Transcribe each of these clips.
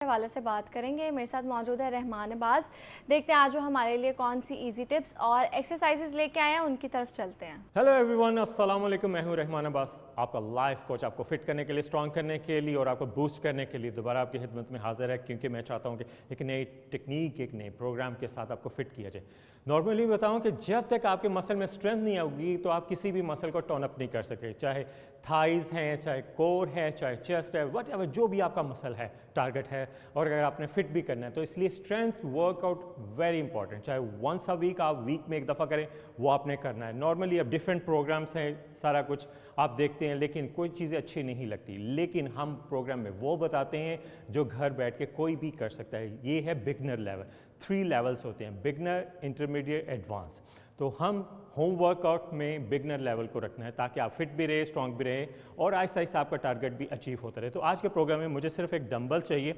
हवाले से बात करेंगे। मेरे साथ मौजूद है रहमान अब्बास। देखते हैं आज वो हमारे लिए कौन सी इजी टिप्स और एक्सरसाइजेज लेके आए हैं, उनकी तरफ चलते हैं। हेलो एवरीवन, अस्सलाम वालेकुम। मैं हूं रहमान अब्बास, आपका लाइफ कोच। आपको फिट करने के लिए, स्ट्रांग करने के लिए और आपको बूस्ट करने के लिए दोबारा आपकी खिदमत में हाजिर है, क्योंकि मैं चाहता हूं कि एक नई टेक्निक, एक नए प्रोग्राम के साथ आपको फिट किया जाए। नॉर्मली बताऊं कि जब तक आपके मसल में स्ट्रेंथ नहीं आएगी तो आप किसी भी मसल को टर्न अप नहीं कर सके, चाहे थाइज हैं, चाहे कोर है, चाहे चेस्ट है, वट एवर जो भी आपका मसल है, टारगेट है। और अगर आपने फिट भी करना है तो इसलिए स्ट्रेंथ वर्कआउट वेरी इंपॉर्टेंट। चाहे वंस अ वीक आप वीक में एक दफ़ा करें, वो आपने करना है। नॉर्मली अब डिफरेंट प्रोग्राम्स हैं, सारा कुछ आप देखते हैं, लेकिन कोई चीज़ें अच्छी नहीं लगती। लेकिन हम प्रोग्राम में वो बताते हैं जो घर बैठ के कोई भी कर सकता है। ये है बिगनर लेवल। 3 लेवल्स होते हैं, बिगनर, इंटरमीडिएट, एडवांस। तो हम होम वर्कआउट में बिगनर लेवल को रखना है ताकि आप फिट भी रहे, स्ट्रॉन्ग भी रहे और आहिस्ता आहिस्ता आपका टारगेट भी अचीव होता रहे। तो आज के प्रोग्राम में मुझे सिर्फ एक डंबल चाहिए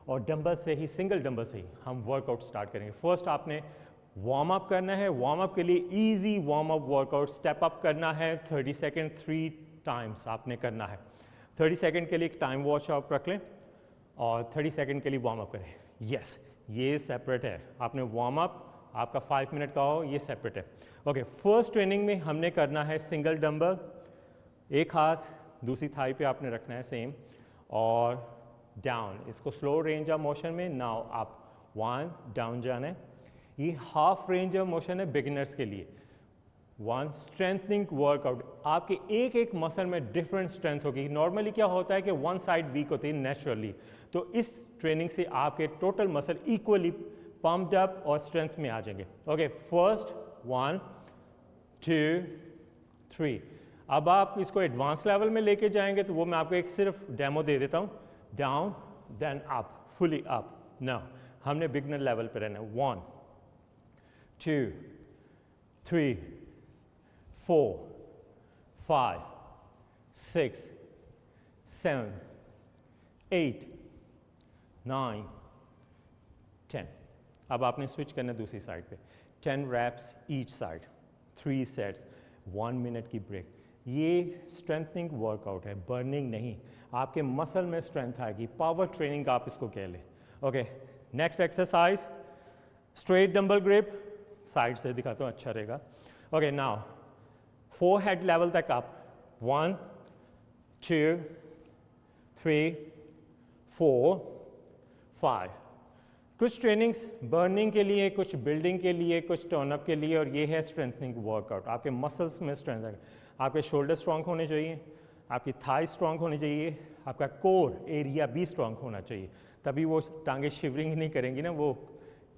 और डंबल से ही, सिंगल डंबल से ही हम वर्कआउट स्टार्ट करेंगे। फर्स्ट आपने वार्म अप करना है। वार्म अप के लिए easy warm up workout, step up करना है 30 सेकेंड 3 टाइम्स आपने करना है। 30 सेकेंड के लिए एक टाइम वॉच आप रख लें और 30 सेकेंड के लिए वार्म अप करें। यस, ये सेपरेट है। आपने वार्म अप आपका 5 मिनट का हो, ये सेपरेट है। ओके, फर्स्ट ट्रेनिंग में हमने करना है सिंगल डंबल, एक हाथ दूसरी थाई पे आपने रखना है सेम, और डाउन, इसको स्लो रेंज ऑफ मोशन में। नाउ आप 1 डाउन जाना है। ये हाफ रेंज ऑफ मोशन है बिगिनर्स के लिए। 1 स्ट्रेंथनिंग वर्कआउट, आपके एक एक मसल में डिफरेंट स्ट्रेंथ होगी। नॉर्मली क्या होता है कि वन साइड वीक होती है नेचुरली, तो इस ट्रेनिंग से आपके total muscle equally pumped up और स्ट्रेंथ में आ जाएंगे। Okay, first 1 2 3। अब आप इसको एडवांस लेवल में लेके जाएंगे तो वो मैं आपको एक सिर्फ डेमो दे देता हूँ। Down then up, fully up. Now हमने बिगनर लेवल पे रहना है। 1 2 3 4 5 6 7 8 9 10। अब आपने स्विच करना दूसरी साइड पे। 10 reps each side, 3 sets, 1 minute की ब्रेक। ये स्ट्रेंथनिंग वर्कआउट है, बर्निंग नहीं। आपके मसल में स्ट्रेंथ आएगी, पावर ट्रेनिंग आप इसको कह लें। Okay, next exercise straight dumbbell grip, side से दिखाता हूँ, अच्छा रहेगा। ओके, नाउ फोरहेड लेवल तक आप 1 2 3 4 5। कुछ ट्रेनिंग्स बर्निंग के लिए, कुछ बिल्डिंग के लिए, कुछ टर्नअप के लिए, और ये है स्ट्रेंथनिंग वर्कआउट। आपके मसल्स में स्ट्रेंथ आएगा। आपके शोल्डर स्ट्रांग होने चाहिए, आपकी थाई स्ट्रांग होनी चाहिए, आपका कोर एरिया भी स्ट्रांग होना चाहिए, तभी वो टांगे शिवरिंग नहीं करेंगी ना। वो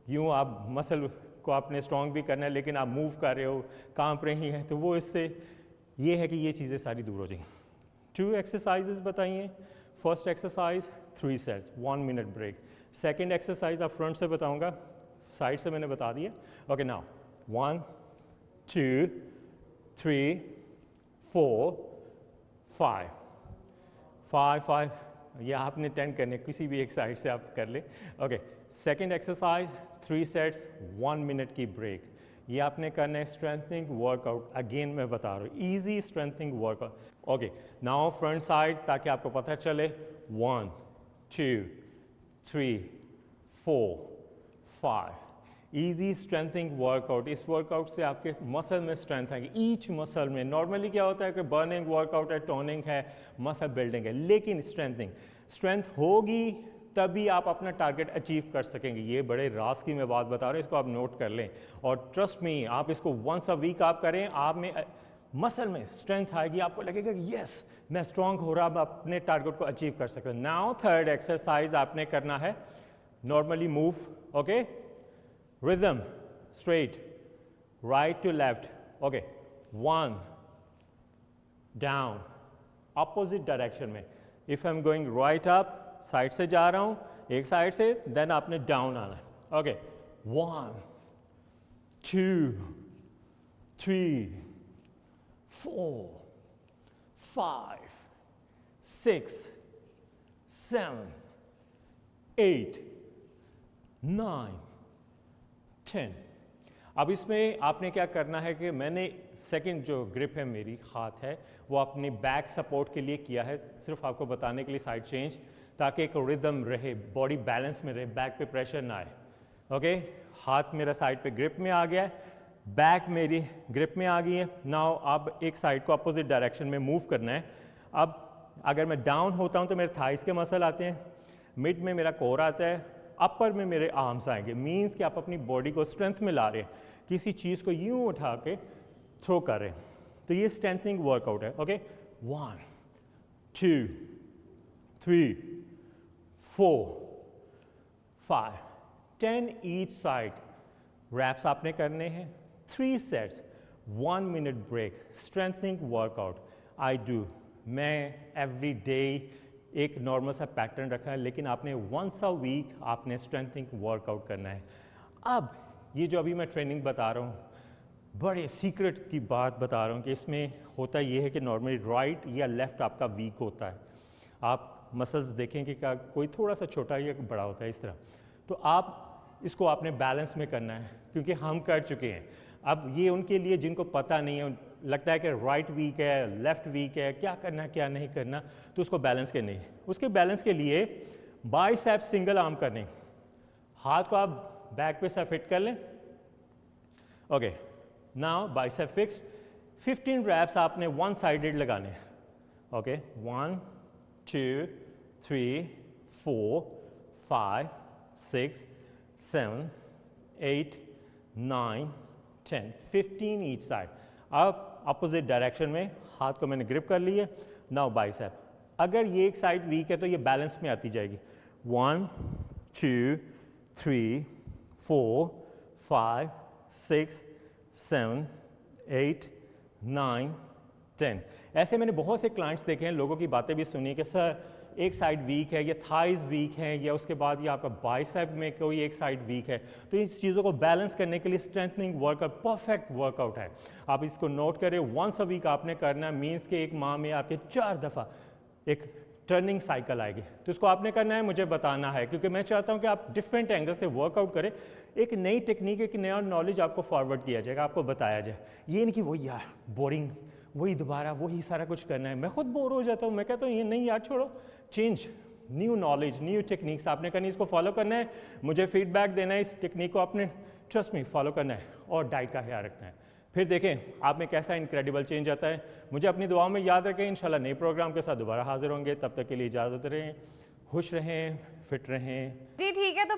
यूँ आप मसल को आपने स्ट्रांग भी करना है लेकिन आप मूव कर रहे हो, कांप रही हैं, तो वो इससे ये है कि ये चीज़ें सारी दूर हो जाएंगी। 2 एक्सरसाइजेज बताइए। First exercise 3 sets, 1 minute break. Second exercise आप फ्रंट से बताऊंगा, साइड से मैंने बता दिया। Okay, now 1 2 3 4 5 5 5। ये आपने 10 करने, किसी भी एक साइड से आप कर ले। Okay, second exercise 3 sets, 1 minute की ब्रेक। ये आपने करना है स्ट्रेंथनिंग वर्कआउट। अगेन मैं बता रहा हूँ, easy strengthening workout. Okay, now front side, ताकि आपको पता चले। 1 2 3 4 5। Easy strengthening workout. इस वर्कआउट से आपके मसल में स्ट्रेंथ आएगी, ईच मसल में। नॉर्मली क्या होता है कि बर्निंग वर्कआउट है, टोनिंग है, मसल बिल्डिंग है, लेकिन स्ट्रेंथ होगी तभी आप अपना टारगेट अचीव कर सकेंगे। ये बड़े राज की मैं बात बता रहा हूँ, इसको आप नोट कर लें। और ट्रस्ट मी, आप इसको वंस अ वीक आप करें, आप में मसल में स्ट्रेंथ आएगी, आपको लगेगा कि यस मैं स्ट्रांग हो रहा, अब अपने टारगेट को अचीव कर सकते हैं। नाउ थर्ड एक्सरसाइज आपने करना है normally move. Okay, rhythm straight, right to left. Okay, 1 down, opposite direction में। If I am going right up, side से जा रहा हूं एक साइड से, देन आपने डाउन आना है। ओके, 1 2 3 4 5 6 7 8 9 10। अब इसमें आपने क्या करना है कि मैंने सेकंड जो ग्रिप है मेरी हाथ है, वो अपनी बैक सपोर्ट के लिए किया है, सिर्फ आपको बताने के लिए साइड चेंज। ताकि एक रिदम रहे, बॉडी बैलेंस में रहे, बैक पे प्रेशर ना आए। ओके, हाथ मेरा साइड पे ग्रिप में आ गया है, बैक मेरी ग्रिप में आ गई है। नाउ अब एक साइड को अपोजिट डायरेक्शन में मूव करना है। अब अगर मैं डाउन होता हूँ तो मेरे थाइस के मसल आते हैं, मिड में मेरा कोर आता है, अपर में मेरे आर्म्स आएंगे। मीन्स कि आप अपनी बॉडी को स्ट्रेंथ में ला रहे हैं, किसी चीज़ को यूं उठा के थ्रो कर रहे हैं। तो ये स्ट्रेंथनिंग वर्कआउट है। Okay, 1 2 3 4 5 10 each side. रैप्स आपने करने हैं, 3 sets, 1 minute break. Strengthening workout I do. मैं एवरी डे एक नॉर्मल सा पैटर्न रखा है, लेकिन आपने वंस अ वीक आपने स्ट्रेंथनिंग वर्कआउट करना है। अब ये जो अभी मैं ट्रेनिंग बता रहा हूँ, बड़े सीक्रेट की बात बता रहा हूँ कि इसमें होता ये है कि नॉर्मली राइट या लेफ़्ट आपका वीक होता है। आप मसल्स देखेंगे कि कोई थोड़ा सा छोटा या बड़ा होता है इस तरह। तो आप इसको आपने बैलेंस में करना है, क्योंकि हम कर चुके हैं। अब ये उनके लिए जिनको पता नहीं है, लगता है कि राइट वीक है, लेफ़्ट वीक है, क्या करना है क्या नहीं करना, तो उसको बैलेंस करनी है। उसके बैलेंस के लिए बाइसेप्स सिंगल आर्म करने, हाथ को आप बैक पे से फिट कर लें। Okay, now bicep fix. 15 reps आपने वन साइडेड लगाने हैं। Okay, 1 2 3 4 5 6 7 8 9 10 15 each side. अब अपोजिट डायरेक्शन में हाथ को मैंने ग्रिप कर ली है। Now bicep. अगर ये एक साइड वीक है तो ये बैलेंस में आती जाएगी। 1 2 3 4 5 6 7 8 9 10। ऐसे मैंने बहुत से क्लाइंट्स देखे हैं, लोगों की बातें भी सुनी कि सर एक साइड वीक है, या थाइज वीक है, या उसके बाद ये आपका बाइसेप में कोई एक साइड वीक है। तो इस चीज़ों को बैलेंस करने के लिए स्ट्रेंथनिंग वर्कआउट परफेक्ट वर्कआउट है। आप इसको नोट करें, वंस अ वीक आपने करना है। मीन्स के एक माह में आपके 4 दफ़ा एक टर्निंग साइकिल आएगी। तो इसको आपने करना है, मुझे बताना है, क्योंकि मैं चाहता हूँ कि आप डिफरेंट एंगल से वर्कआउट करें। एक नई टेक्निक, एक नया नॉलेज आपको फॉरवर्ड किया जाएगा, आपको बताया जाए। ये नहीं कि वही यार बोरिंग, वही दोबारा वही सारा कुछ करना है। मैं खुद बोर हो जाता हूँ, मैं कहता हूँ ये नहीं यार छोड़ो, change, new knowledge, new techniques आपने करनी, इसको फॉलो करना है, मुझे फीडबैक देना है, इस टेक्निक को आपने ट्रस्ट में फॉलो करना है और डाइट का ख्याल रखना है। फिर देखें आप में कैसा इनक्रेडिबल चेंज आता है। मुझे अपनी दुआओं में याद रखें। इंशाल्लाह नए प्रोग्राम के साथ दोबारा हाजिर होंगे। तब तक के लिए इजाज़त रहें, खुश रहें, फिट रहें। जी ठीक है, तो